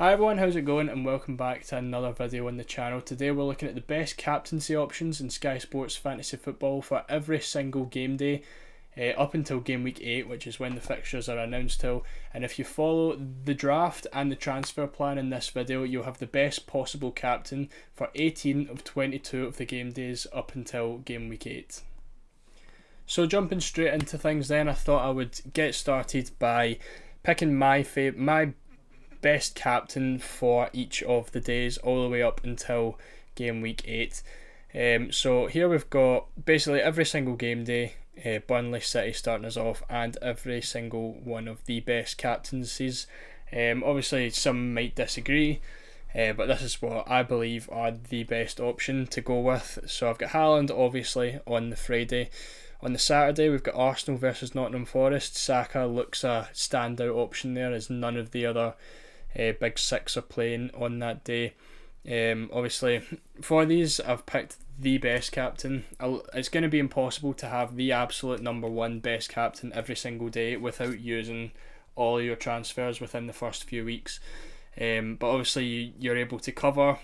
Hi everyone, how's it going, and welcome back to another video on the channel. Today we're looking at the best captaincy options in Sky Sports Fantasy Football for every single game day up until game week 8, which is when the fixtures are announced till. And if you follow the draft and the transfer plan in this video, you'll have the best possible captain for 18 of 22 of the game days up until game week 8. So jumping straight into things then, I thought I would get started by picking my best captain for each of the days all the way up until game week 8. So here we've got basically every single game day, Burnley City starting us off, and every single one of the best captaincies. Obviously some might disagree, but this is what I believe are the best option to go with. So I've got Haaland obviously on the Friday. On the Saturday we've got Arsenal versus Nottingham Forest. Saka looks a standout option there, as none of the other big six are playing on that day. Obviously for these I've picked the best captain. It's going to be impossible to have the absolute number one best captain every single day without using all your transfers within the first few weeks. But obviously you're able to cover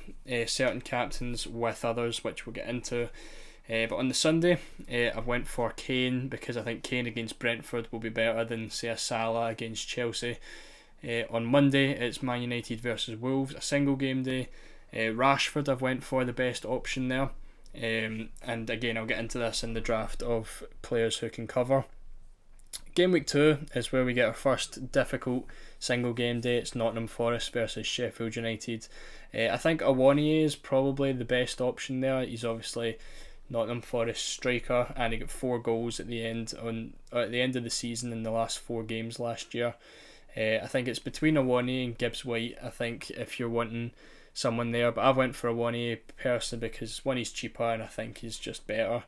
certain captains with others, which we'll get into. But on the Sunday, I went for Kane because I think Kane against Brentford will be better than, say, a Salah against Chelsea. On Monday, it's Man United versus Wolves, a single game day. Rashford, I've went for the best option there. And again, I'll get into this in the draft of players who can cover. Game week 2 is where we get our first difficult single game day. It's Nottingham Forest versus Sheffield United. I think Awoniyi is probably the best option there. He's obviously Nottingham Forest striker, and he got 4 goals at the end of the season in the last 4 games last year. I think it's between Awoniyi and Gibbs White, I think, if you're wanting someone there, but I went for Awoniyi personally because one, he's cheaper, and I think he's just better.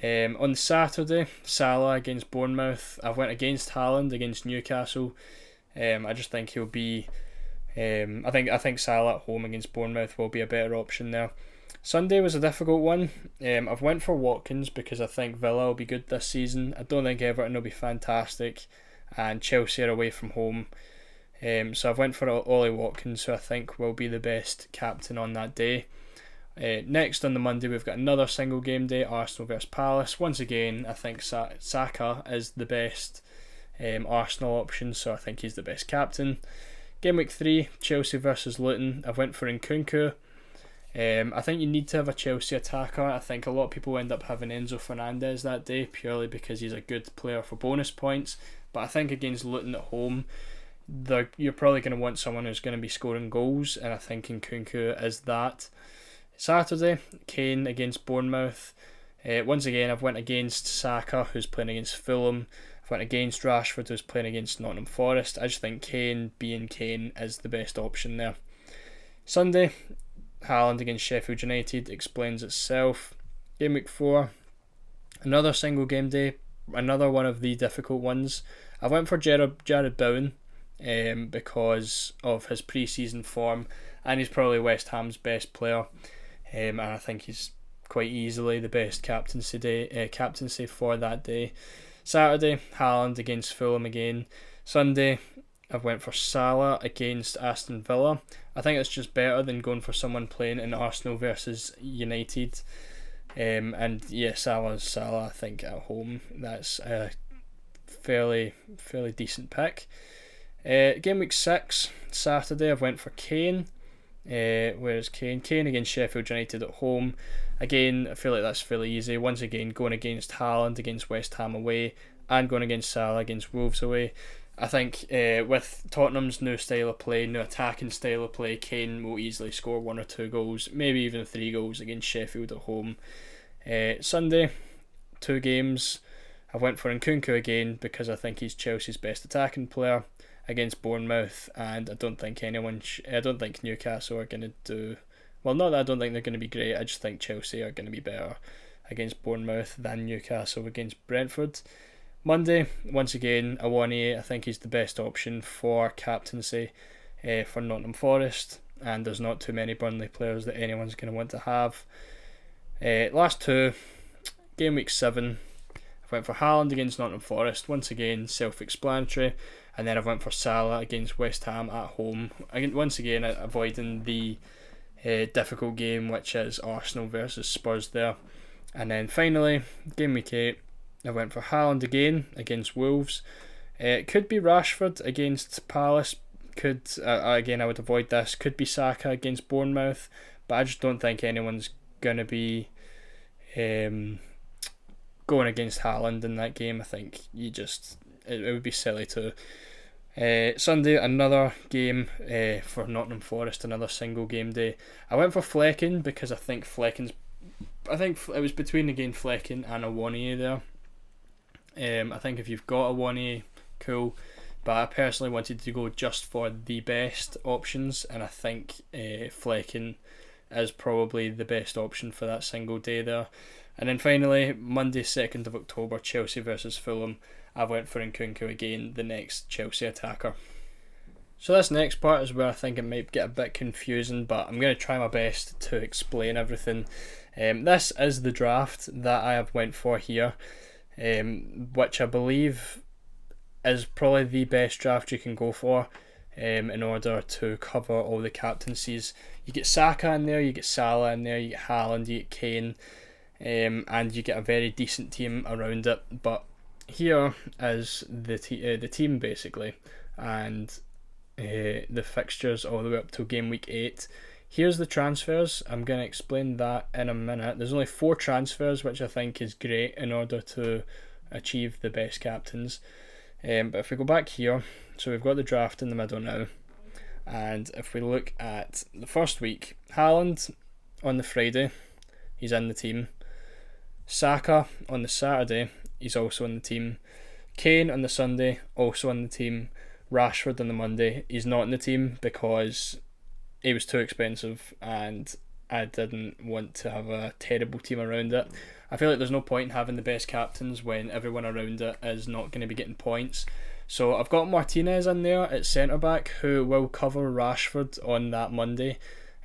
On Saturday, Salah against Bournemouth. I went against Haaland against Newcastle. I just think he'll be I think Salah at home against Bournemouth will be a better option there. Sunday was a difficult one. I've went for Watkins because I think Villa will be good this season. I don't think Everton will be fantastic, and Chelsea are away from home. So I've went for Ollie Watkins, who I think will be the best captain on that day. Next on the Monday we've got another single game day, Arsenal versus Palace. Once again, I think Saka is the best Arsenal option, so I think he's the best captain. Game week 3, Chelsea versus Luton. I've went for Nkunku. I think you need to have a Chelsea attacker. I think a lot of people end up having Enzo Fernandez that day purely because he's a good player for bonus points. But I think against Luton at home, you're probably going to want someone who's going to be scoring goals, and I think Nkunku is that. Saturday, Kane against Bournemouth. Once again, I've went against Saka, who's playing against Fulham. I've went against Rashford, who's playing against Nottingham Forest. I just think Kane, being Kane, is the best option there. Sunday, Haaland against Sheffield United explains itself. Game week 4, another single game day, another one of the difficult ones. I went for Jared Bowen because of his pre-season form, and he's probably West Ham's best player, and I think he's quite easily the best captaincy for that day. Saturday, Haaland against Fulham again. Sunday, I've went for Salah against Aston Villa. I think it's just better than going for someone playing in Arsenal versus United. And yeah, Salah, I think at home, that's a fairly decent pick. Game week 6, Saturday, I've went for Kane. Whereas Kane against Sheffield United at home. Again, I feel like that's fairly easy. Once again, going against Haaland against West Ham away, and going against Salah against Wolves away. I think with Tottenham's new style of play, new attacking style of play, Kane will easily score 1 or 2 goals, maybe even 3 goals against Sheffield at home. Sunday, 2 games. I went for Nkunku again because I think he's Chelsea's best attacking player against Bournemouth, and I don't think Newcastle are going to do well. Not that I don't think they're going to be great, I just think Chelsea are going to be better against Bournemouth than Newcastle against Brentford. Monday, once again, Awoniyi. I think he's the best option for captaincy for Nottingham Forest, and there's not too many Burnley players that anyone's going to want to have. Last 2, game week 7, I went for Haaland against Nottingham Forest. Once again, self-explanatory. And then I've went for Salah against West Ham at home. Once again, avoiding the difficult game, which is Arsenal versus Spurs there. And then finally, game week 8, I went for Haaland again against Wolves. It could be Rashford against Palace. Again, I would avoid this. Could be Saka against Bournemouth, but I just don't think anyone's going to be going against Haaland in that game. I think it would be silly to. Sunday, another game for Nottingham Forest, another single game day. I went for Flecken because I think it was between again Flecken and Awoniyi there. I think if you've got Awoniyi, cool, but I personally wanted to go just for the best options, and I think Flecken is probably the best option for that single day there. And then finally, Monday 2nd of October, Chelsea versus Fulham. I went for Nkunku again, the next Chelsea attacker. So this next part is where I think it might get a bit confusing, but I'm going to try my best to explain everything. This is the draft that I have went for here, which I believe is probably the best draft you can go for in order to cover all the captaincies. You get Saka in there, you get Salah in there, you get Haaland, you get Kane, and you get a very decent team around it. But here is the team basically, and the fixtures all the way up to game week 8. Here's the transfers. I'm going to explain that in a minute. There's only 4 transfers, which I think is great in order to achieve the best captains. But if we go back here, so we've got the draft in the middle now, and if we look at the first week, Haaland on the Friday, he's in the team. Saka on the Saturday, he's also in the team. Kane on the Sunday, also on the team. Rashford on the Monday, he's not in the team because he was too expensive and I didn't want to have a terrible team around it. I feel like there's no point in having the best captains when everyone around it is not going to be getting points. So I've got Martinez in there at centre back, who will cover Rashford on that Monday.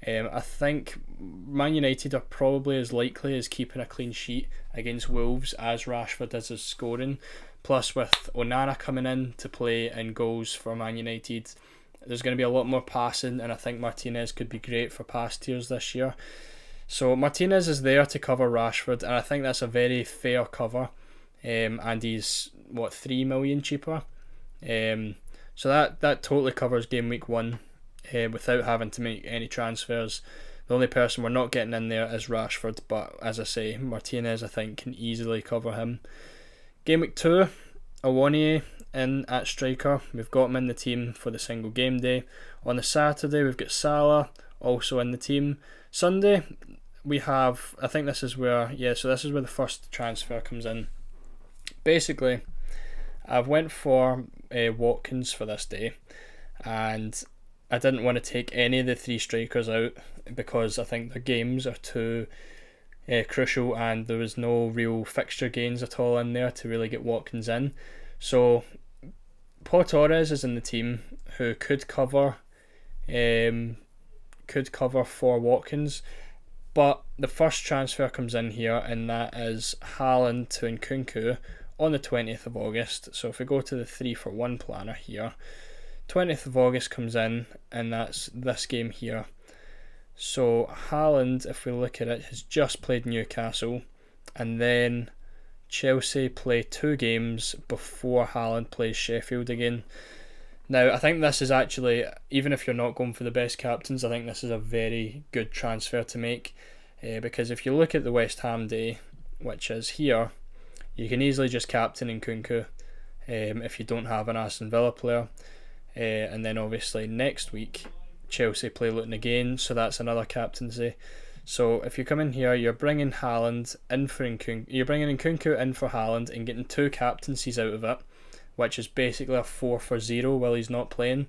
I think Man United are probably as likely as keeping a clean sheet against Wolves as Rashford is as scoring. Plus, with Onana coming in to play in goals for Man United, there's going to be a lot more passing, and I think Martinez could be great for pass tiers this year. So Martinez is there to cover Rashford, and I think that's a very fair cover. And he's 3 million cheaper. So that totally covers game week 1 without having to make any transfers. The only person we're not getting in there is Rashford, but as I say, Martinez I think can easily cover him. Game week 2, Awoniyi in at striker. We've got him in the team for the single game day. On the Saturday we've got Salah also in the team. Sunday we have, I think this is where the first transfer comes in. Basically, I've went for Watkins for this day, and I didn't want to take any of the 3 strikers out because I think the games are too crucial, and there was no real fixture gains at all in there to really get Watkins in. So Paul Torres is in the team, who could cover for Watkins, but the first transfer comes in here, and that is Haaland to Nkunku on the 20th of August. So if we go to the 3-for-1 planner here, 20th of August comes in, and that's this game here. So Haaland, if we look at it, has just played Newcastle, and then Chelsea play 2 games before Haaland plays Sheffield again. Now, I think this is actually, even if you're not going for the best captains, I think this is a very good transfer to make, because if you look at the West Ham day, which is here, you can easily just captain Nkunku if you don't have an Aston Villa player. And then obviously next week, Chelsea play Luton again, so that's another captaincy. So if you come in here, you're bringing Haaland in for Nkunku, you're bringing Nkunku in for Haaland and getting 2 captaincies out of it, which is basically a 4-for-0 while he's not playing.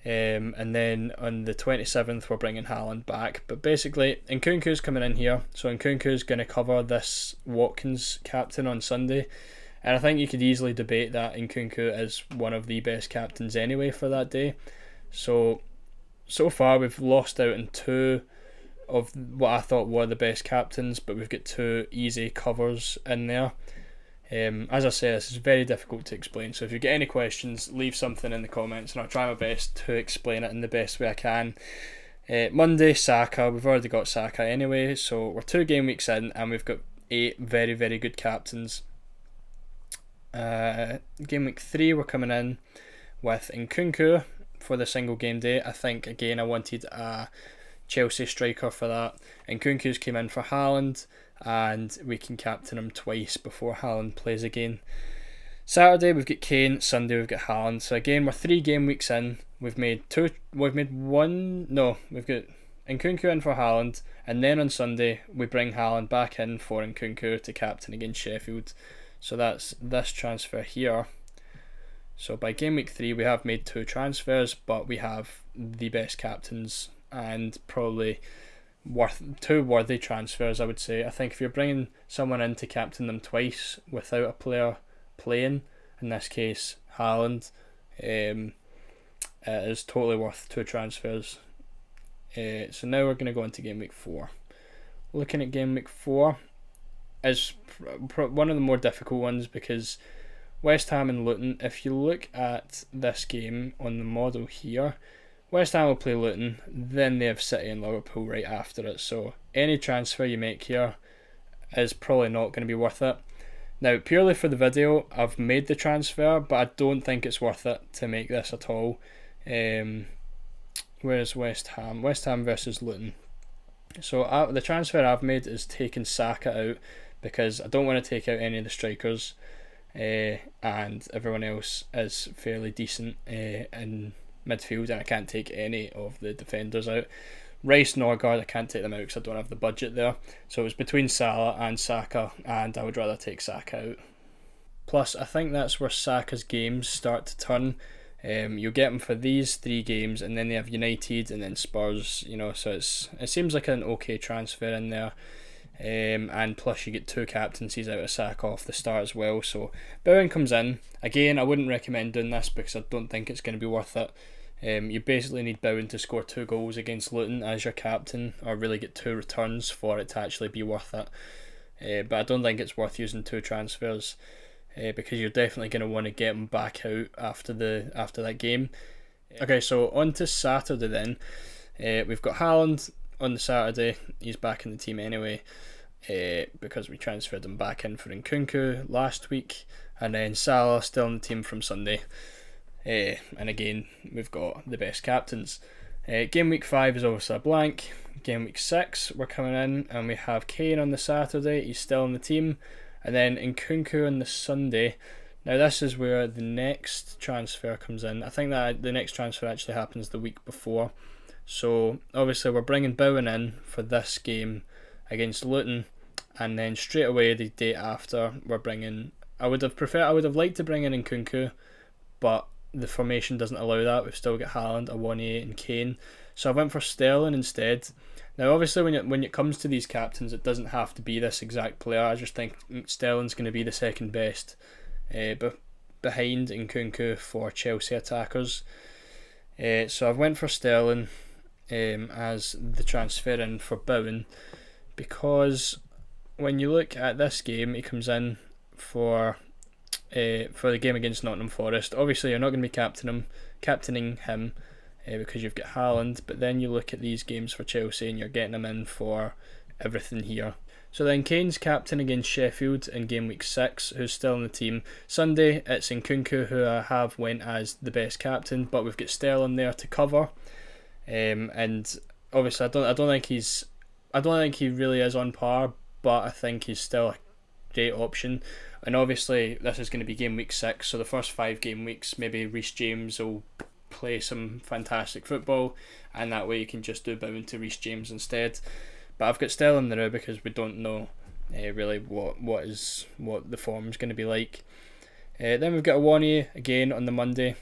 And then on the 27th, we're bringing Haaland back. But basically, Nkunku's coming in here, so Nkunku's going to cover this Watkins captain on Sunday. And I think you could easily debate that Nkunku is one of the best captains anyway for that day. So far we've lost out in 2 of what I thought were the best captains, but we've got 2 easy covers in there. As I say, this is very difficult to explain, so if you get any questions, leave something in the comments and I'll try my best to explain it in the best way I can. Monday, Saka. We've already got Saka anyway, so we're 2 game weeks in and we've got 8 very, very good captains. Game week 3, we're coming in with Nkunku for the single game day. I think, again, I wanted a Chelsea striker for that. Nkunku's came in for Haaland, and we can captain him twice before Haaland plays again. Saturday we've got Kane, Sunday we've got Haaland. So again, we're 3 game weeks in. We've got Nkunku in for Haaland, and then on Sunday we bring Haaland back in for Nkunku to captain against Sheffield. So that's this transfer here. So by game week 3 we have made 2 transfers, but we have the best captains and probably 2 worthy transfers, I would say. I think if you're bringing someone in to captain them twice without a player playing, in this case Haaland, it is totally worth 2 transfers. So now we're going to go into game week 4. Looking at game week 4 is one of the more difficult ones, because West Ham and Luton, if you look at this game on the model here, West Ham will play Luton, then they have City and Liverpool right after it, so any transfer you make here is probably not going to be worth it. Now, purely for the video, I've made the transfer, but I don't think it's worth it to make this at all. Where's West Ham? West Ham versus Luton. So the transfer I've made is taking Saka out, because I don't want to take out any of the strikers, and everyone else is fairly decent in midfield, and I can't take any of the defenders out. Rice, Norgard, I can't take them out because I don't have the budget there. So it was between Salah and Saka, and I would rather take Saka out. Plus, I think that's where Saka's games start to turn. You'll get him for these 3 games, and then they have United and then Spurs. So it seems like an okay transfer in there. And plus you get 2 captaincies out of Saka off the start as well. So Bowen comes in. Again, I wouldn't recommend doing this because I don't think it's going to be worth it. You basically need Bowen to score 2 goals against Luton as your captain, or really get 2 returns for it to actually be worth it. But I don't think it's worth using 2 transfers, because you're definitely going to want to get him back out after that game. Okay, so on to Saturday then. We've got Haaland on the Saturday. He's back in the team anyway, because we transferred him back in for Nkunku last week, and then Salah still in the team from Sunday. And again, we've got the best captains. Game week 5 is obviously a blank. Game week 6 we're coming in and we have Kane on the Saturday, he's still in the team, and then Nkunku on the Sunday. Now this is where the next transfer comes in. I think that the next transfer actually happens the week before. So obviously we're bringing Bowen in for this game against Luton, and then straight away the day after we're bringing, I would have liked to bring in Nkunku, but the formation doesn't allow that. We've still got Haaland, Awoniyi and Kane, so I went for Sterling instead. Now obviously when it comes to these captains, it doesn't have to be this exact player. I just think Sterling's going to be the second best, behind Nkunku for Chelsea attackers. So I've went for Sterling as the transfer in for Bowen, because when you look at this game, he comes in for the game against Nottingham Forest. Obviously you're not going to be captaining him because you've got Haaland, but then you look at these games for Chelsea and you're getting him in for everything here. So then Kane's captain against Sheffield in game week 6, who's still in the team. Sunday it's Nkunku, who I have went as the best captain, but we've got Sterling there to cover. And obviously I don't think he really is on par, but I think he's still a great option. And obviously this is going to be game week 6, so the first 5 game weeks maybe Reece James will play some fantastic football, and that way you can just do Bowen to Reece James instead. But I've got Sterling there because we don't know really what the form's going to be like. Then we've got Awoniyi again on the Monday,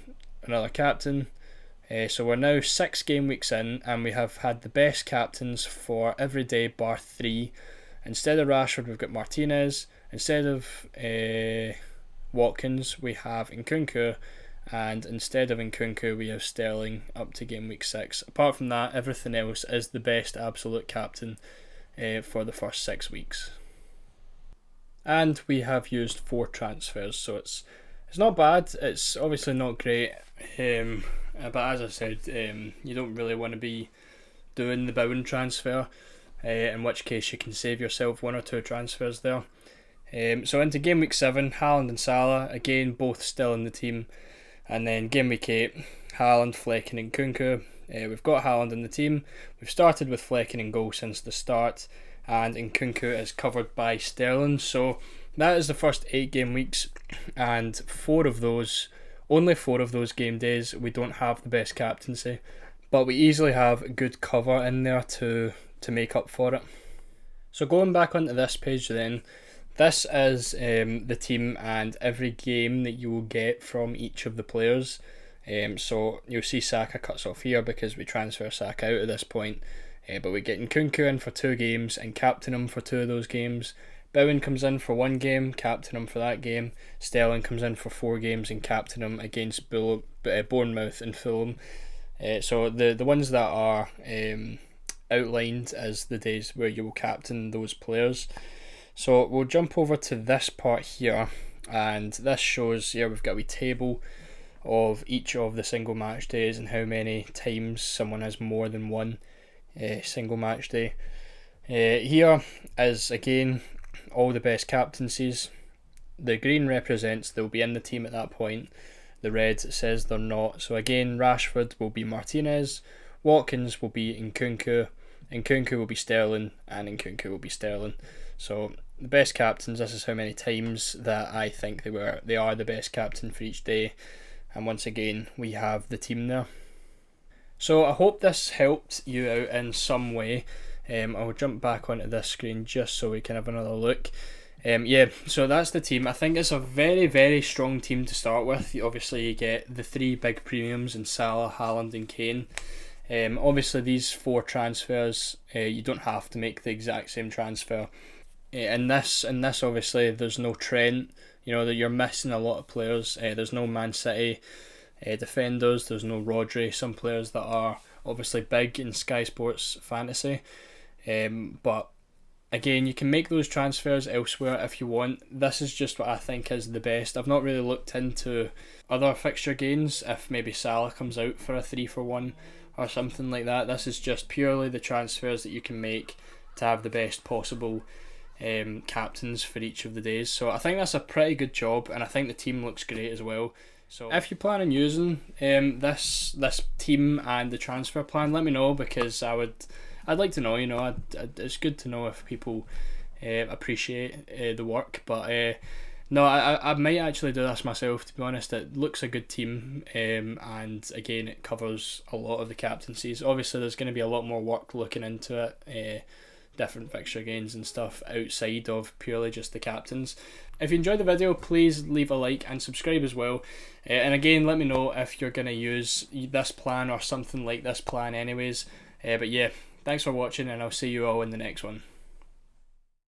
another captain. So we're now 6 game weeks in, and we have had the best captains for every day bar 3. Instead of Rashford, we've got Martinez. Instead of Watkins, we have Nkunku, and instead of Nkunku, we have Sterling up to game week 6. Apart from that, everything else is the best absolute captain for the first 6 weeks. And we have used 4 transfers, so it's not bad. It's obviously not great, but as I said, you don't really want to be doing the Bowen transfer, in which case you can save yourself 1 or 2 transfers there. So into game week 7, Haaland and Salah, again both still in the team. And then game week 8, Haaland, Flecken and Kunku. We've got Haaland in the team. We've started with Flecken in goal since the start, and Nkunku is covered by Sterling. So that is the first 8 game weeks, and only 4 of those game days, we don't have the best captaincy, but we easily have good cover in there to make up for it. So going back onto this page then, this is the team and every game that you will get from each of the players. So you'll see Saka cuts off here because we transfer Saka out at this point. But we're getting Kunku in for 2 games and captain him for 2 of those games. Bowen comes in for 1 game, captain him for that game. Sterling comes in for 4 games and captain him against Bournemouth and Fulham. So the ones that are outlined as the days where you will captain those players. So we'll jump over to this part here, and this shows, we've got a wee table of each of the single match days and how many times someone has more than one single match day. Here is again all the best captaincies. The green represents they'll be in the team at that point. The red says they're not. So again, Rashford will be Martinez, Watkins will be Nkunku will be Sterling, and Nkunku will be Sterling. So the best captains, this is how many times that I think they are the best captain for each day. And once again, we have the team there. So I hope this helped you out in some way. I'll jump back onto this screen just so we can have another look. So that's the team. I think it's a very, very strong team to start with. Obviously you get the 3 big premiums in Salah, Haaland and Kane. Obviously these 4 transfers, you don't have to make the exact same transfer. In this obviously there's no Trent. You know that you're missing a lot of players. There's no Man City defenders. There's no Rodri. Some players that are obviously big in Sky Sports Fantasy. But again, you can make those transfers elsewhere if you want. This is just what I think is the best. I've not really looked into other fixture gains. If maybe Salah comes out for a 3-for-1 or something like that. This is just purely the transfers that you can make to have the best possible captains for each of the days. So I think that's a pretty good job, and I think the team looks great as well. So if you plan on using this team and the transfer plan, let me know, because I'd like to know. It's good to know if people appreciate the work. But no, I might actually do this myself, to be honest. It looks a good team, and again it covers a lot of the captaincies. Obviously there's going to be a lot more work looking into it, different fixture gains and stuff outside of purely just the captains. If you enjoyed the video, please leave a like and subscribe as well. And again, let me know if you're going to use this plan or something like this plan anyways. But yeah, thanks for watching, and I'll see you all in the next one.